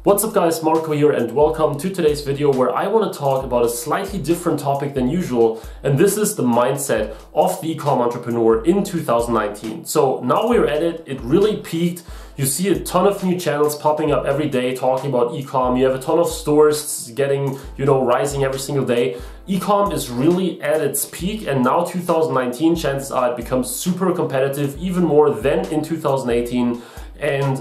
What's up guys, Marco here and welcome to today's video where I want to talk about a slightly different topic than usual, and this is the mindset of the e-com entrepreneur in 2019. So now we're at it, it really peaked. You see a ton of new channels popping up every day talking about e-com. You have a ton of stores getting, rising every single day. E-com is really at its peak, and now 2019, chances are it becomes super competitive, even more than in 2018. And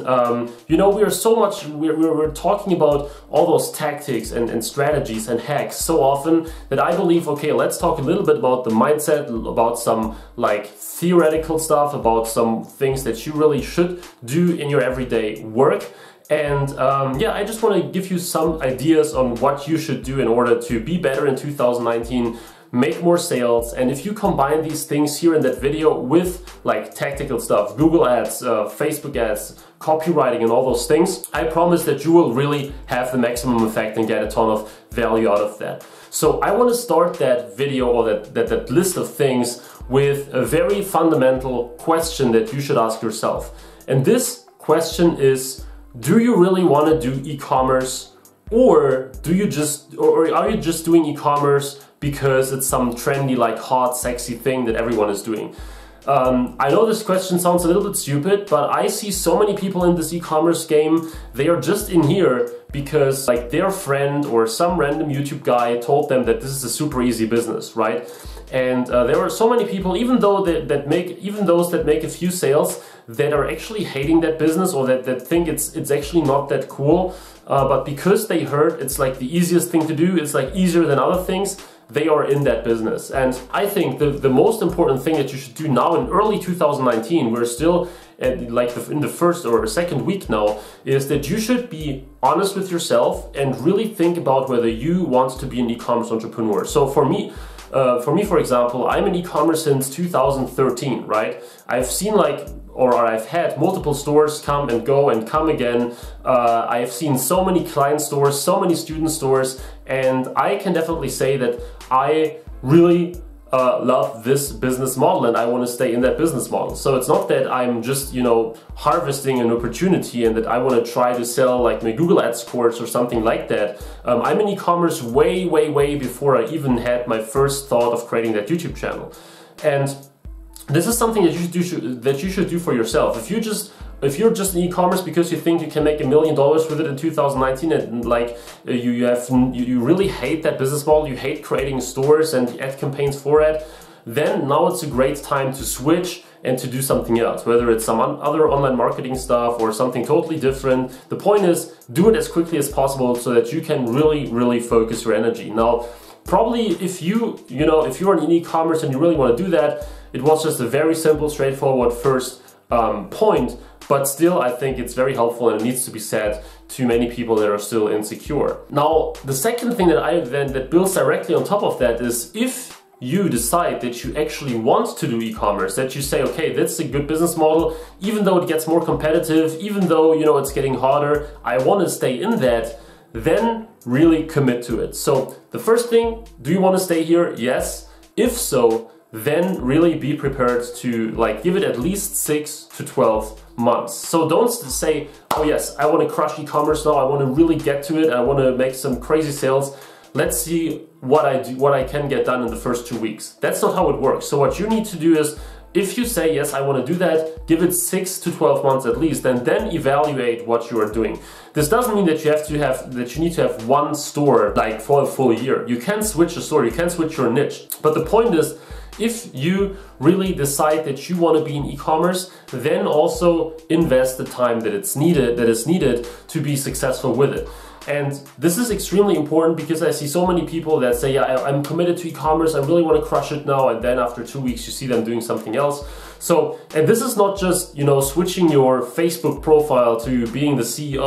we're talking about all those tactics and strategies and hacks so often that I believe, okay, let's talk a little bit about the mindset, about some like theoretical stuff, about some things that you really should do in your everyday work. And I just want to give you some ideas on what you should do in order to be better in 2019, make more sales. And if you combine these things here in that video with like tactical stuff, Google ads, Facebook ads, copywriting and all those things, I promise that you will really have the maximum effect and get a ton of value out of that. So I want to start that video or that list of things with a very fundamental question that you should ask yourself. And this question is, do you really want to do e-commerce, or are you just doing e-commerce because it's some trendy, like hot, sexy thing that everyone is doing? I know this question sounds a little bit stupid, but I see so many people in this e-commerce game, they are just in here because like their friend or some random YouTube guy told them that this is a super easy business, right? And there are so many people, even those that make a few sales, that are actually hating that business, or that think it's actually not that cool. But because they heard it's like the easiest thing to do, it's like easier than other things, they are in that business. And I think the most important thing that you should do now in early 2019, we're still at like in the first or second week now, is that you should be honest with yourself and really think about whether you want to be an e-commerce entrepreneur. So for me, for example, I'm in e-commerce since 2013, right? I've seen I've had multiple stores come and go and come again. I've seen so many client stores, so many student stores, and I can definitely say that I really love this business model and I want to stay in that business model. So it's not that I'm just, harvesting an opportunity and that I want to try to sell like my Google Ads course or something like that. I'm in e-commerce way before I even had my first thought of creating that YouTube channel. And this is something that you should do for yourself. If you're just in e-commerce because you think you can make $1 million with it in 2019 and like you really hate that business model, you hate creating stores and ad campaigns for it, then now it's a great time to switch and to do something else, whether it's some other online marketing stuff or something totally different. The point is, do it as quickly as possible so that you can really focus your energy. Now, probably if you're in e-commerce and you really want to do that, it was just a very simple, straightforward first point, but still I think it's very helpful and it needs to be said to many people that are still insecure. Now, the second thing that builds directly on top of that is, if you decide that you actually want to do e-commerce, that you say, okay, that's a good business model, even though it gets more competitive, even though it's getting harder, I want to stay in that, then really commit to it. So the first thing, do you want to stay here? Yes. If so, then really be prepared to give it at least 6 to 12 months. So don't say, oh yes, I want to crush e-commerce now, I want to really get to it, I want to make some crazy sales. Let's see what I can get done in the first 2 weeks. That's not how it works. So what you need to do is, if you say, yes, I want to do that, give it 6 to 12 months at least, and then evaluate what you are doing. This doesn't mean that you need to have one store like for a full year. You can switch a store, you can switch your niche. But the point is, if you really decide that you want to be in e-commerce, then also invest the time that is needed to be successful with it. And this is extremely important because I see so many people that say, yeah, I'm committed to e-commerce, I really want to crush it now, and then after 2 weeks you see them doing something else. So, and this is not just, switching your Facebook profile to being the CEO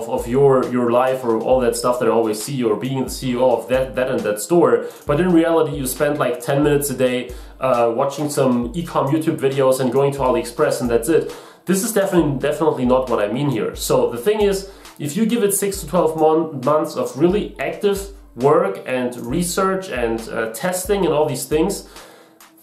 of your life or all that stuff that I always see, or being the CEO of that and that store, but in reality you spend like 10 minutes a day watching some e-com YouTube videos and going to AliExpress, and that's it. This is definitely not what I mean here. So the thing is, if you give it 6 to 12 months of really active work and research and testing and all these things,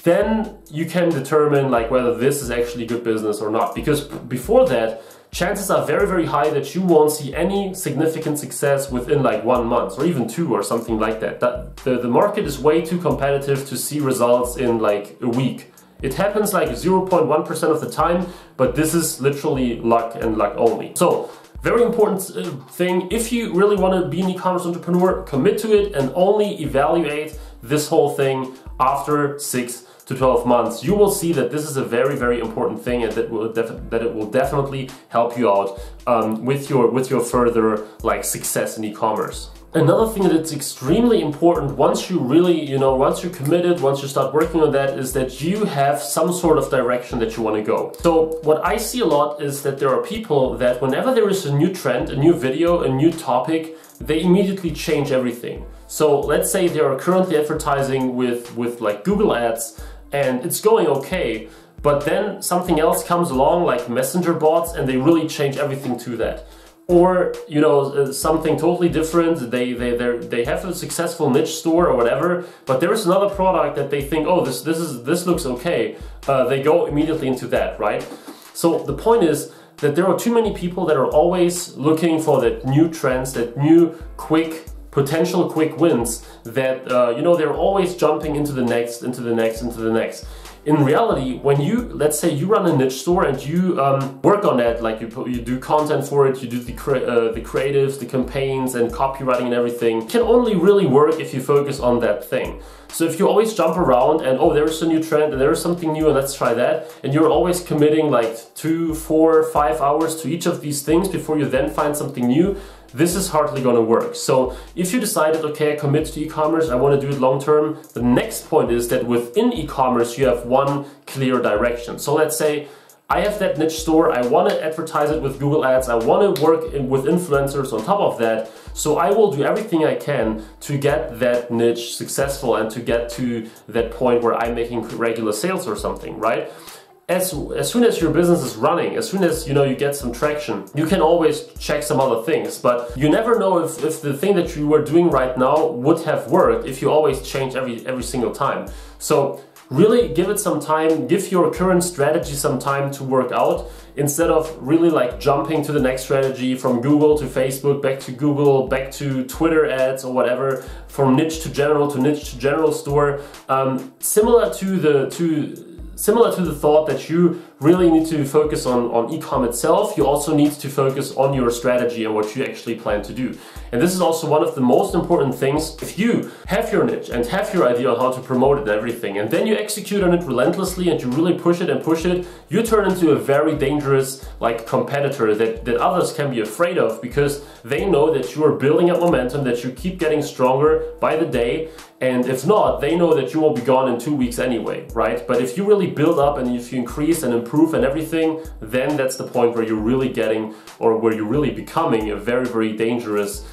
then you can determine whether this is actually good business or not. Because before that, chances are very, very high that you won't see any significant success within like 1 month or even 2 or something like that. The market is way too competitive to see results in like a week. It happens like 0.1% of the time, but this is literally luck and luck only. So, very important thing, if you really want to be an e-commerce entrepreneur, commit to it and only evaluate this whole thing after 6 to 12 months. You will see that this is a very, very important thing, and that it will definitely help you out with your further like success in e-commerce. Another thing that's extremely important once you really, once you're committed, once you start working on that, is that you have some sort of direction that you want to go. So what I see a lot is that there are people that whenever there is a new trend, a new video, a new topic, they immediately change everything. So let's say they are currently advertising with like Google Ads and it's going okay, but then something else comes along like messenger bots and they really change everything to that. Or, something totally different, they have a successful niche store or whatever, but there is another product that they think, oh, this looks okay, they go immediately into that, right? So the point is that there are too many people that are always looking for that new trends, that new potential quick wins, that, they're always jumping into the next, into the next, into the next. In reality, when let's say you run a niche store and you work on that, like you do content for it, you do the creatives, the campaigns and copywriting and everything, it can only really work if you focus on that thing. So if you always jump around and, oh, there is a new trend and there is something new and let's try that, and you're always committing like 2, 4, 5 hours to each of these things before you then find something new, this is hardly going to work. So if you decided, okay, I commit to e-commerce, I want to do it long term, the next point is that within e-commerce you have one clear direction. So let's say I have that niche store, I want to advertise it with Google Ads, I want to work with influencers on top of that, so I will do everything I can to get that niche successful and to get to that point where I'm making regular sales or something, right? As soon as your business is running, as soon as you get some traction, you can always check some other things, but you never know if the thing that you were doing right now would have worked if you always change every single time. So really give it some time, give your current strategy some time to work out, instead of really like jumping to the next strategy from Google to Facebook, back to Google, back to Twitter ads or whatever, from niche to general store. Similar to the thought that you really need to focus on e-com itself, you also need to focus on your strategy and what you actually plan to do. And this is also one of the most important things. If you have your niche and have your idea on how to promote it and everything, and then you execute on it relentlessly and you really push it, you turn into a very dangerous like competitor that others can be afraid of, because they know that you are building up momentum, that you keep getting stronger by the day. And if not, they know that you will be gone in 2 weeks anyway, right? But if you really build up and if you increase and improve and everything, then that's the point where you're really getting, or where you're really becoming a very, very dangerous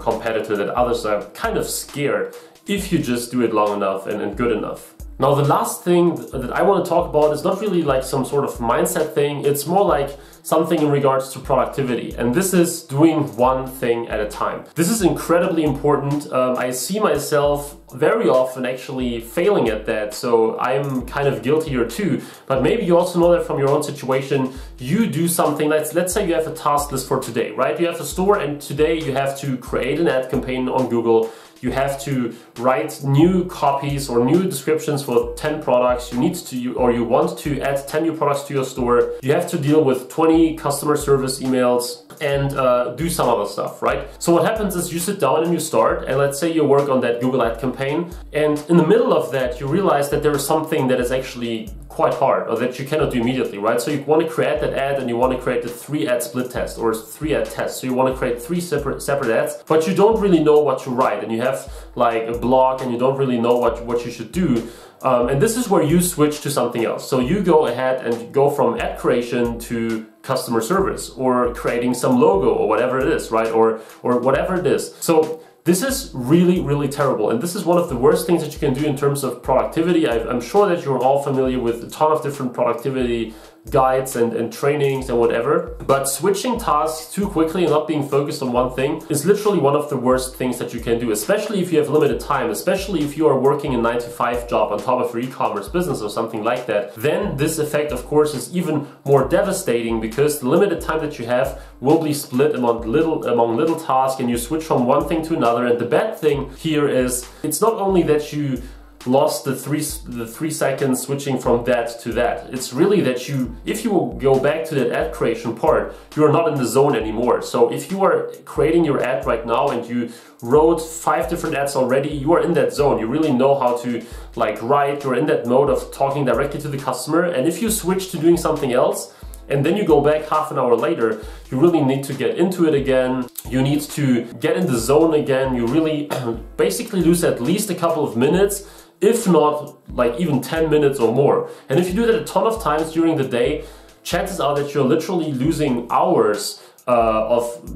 competitor that others are kind of scared if you just do it long enough and good enough. Now, the last thing that I want to talk about is not really like some sort of mindset thing. It's more like something in regards to productivity. And this is doing one thing at a time. This is incredibly important. I see myself very often actually failing at that. So I'm kind of guilty here too. But maybe you also know that from your own situation. You do something, let's say you have a task list for today, right? You have a store and today you have to create an ad campaign on Google. You have to write new copies or new descriptions for 10 products. You want to add 10 new products to your store. You have to deal with 20 customer service emails and do some other stuff, right? So what happens is you sit down and you start, and let's say you work on that Google ad campaign, and in the middle of that you realize that there is something that is actually quite hard, or that you cannot do immediately, right? So you want to create that ad and you want to create a 3-ad split test or 3-ad test. So you want to create 3 separate ads, but you don't really know what to write, and you have like a blog and you don't really know what you should do. And this is where you switch to something else. So you go ahead and go from ad creation to customer service, or creating some logo or whatever it is, right? Or whatever it is. So this is really, really terrible. And this is one of the worst things that you can do in terms of productivity. I'm sure that you're all familiar with a ton of different productivity guides and trainings and whatever. But switching tasks too quickly and not being focused on one thing is literally one of the worst things that you can do, especially if you have limited time, especially if you are working a 9-to-5 job on top of your e-commerce business or something like that. Then this effect, of course, is even more devastating because the limited time that you have will be split among little tasks, and you switch from one thing to another. And the bad thing here is it's not only that you lost the three seconds switching from that to that. It's really that if you go back to that ad creation part, you are not in the zone anymore. So if you are creating your ad right now and you wrote 5 different ads already, you are in that zone. You really know how to write. You're in that mode of talking directly to the customer. And if you switch to doing something else, and then you go back half an hour later, you really need to get into it again. You need to get in the zone again. You really basically lose at least a couple of minutes, if not even 10 minutes or more. And if you do that a ton of times during the day, chances are that you're literally losing hours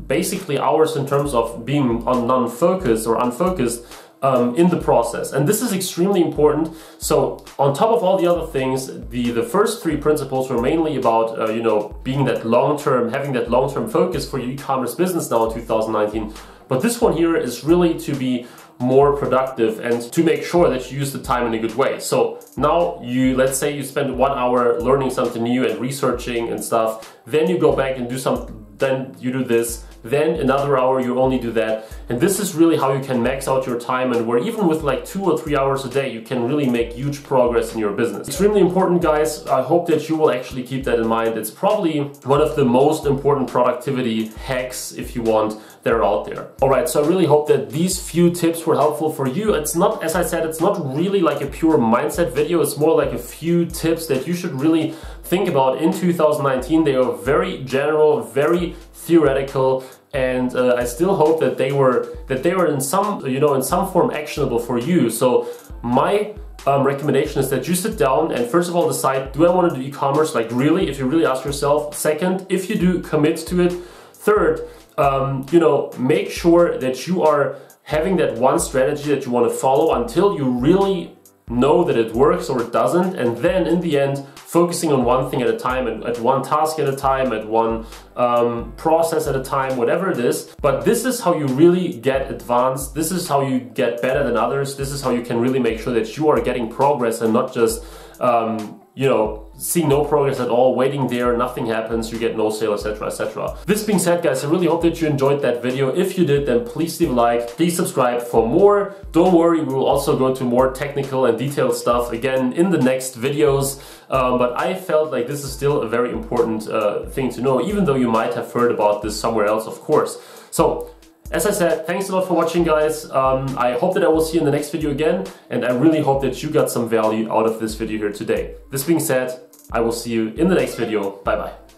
basically hours in terms of being non-focused or unfocused in the process. And this is extremely important. So on top of all the other things, the first 3 principles were mainly about being that having that long-term focus for your e-commerce business now in 2019. But this one here is really to be more productive and to make sure that you use the time in a good way. So now let's say you spend 1 hour learning something new and researching and stuff, then you go back and do then you do this, then another hour you only do that. And this is really how you can max out your time, and where even with 2 or 3 hours a day, you can really make huge progress in your business. Extremely important, guys. I hope that you will actually keep that in mind. It's probably one of the most important productivity hacks, if you want, that are out there. All right, so I really hope that these few tips were helpful for you. It's not, as I said, it's not really like a pure mindset video. It's more like a few tips that you should really think about in 2019. They are very general, very theoretical, and I still hope that they were in some form actionable for you. So my recommendation is that you sit down and first of all decide, do I want to do e-commerce? Really, if you really ask yourself. Second, if you do, commit to it. Third, make sure that you are having that one strategy that you want to follow until you really know that it works or it doesn't, and then in the end focusing on one thing at a time, and at one task at a time, at one process at a time, whatever it is. But this is how you really get advanced. This is how you get better than others. This is how you can really make sure that you are getting progress and not just seeing no progress at all, waiting there, nothing happens, you get no sale, etc, etc. This being said, guys, I really hope that you enjoyed that video. If you did, then please leave a like, please subscribe for more. Don't worry, we will also go into more technical and detailed stuff again in the next videos. But I felt like this is still a very important thing to know, even though you might have heard about this somewhere else, of course. So, as I said, thanks a lot for watching, guys. I hope that I will see you in the next video again, and I really hope that you got some value out of this video here today. This being said, I will see you in the next video. Bye bye.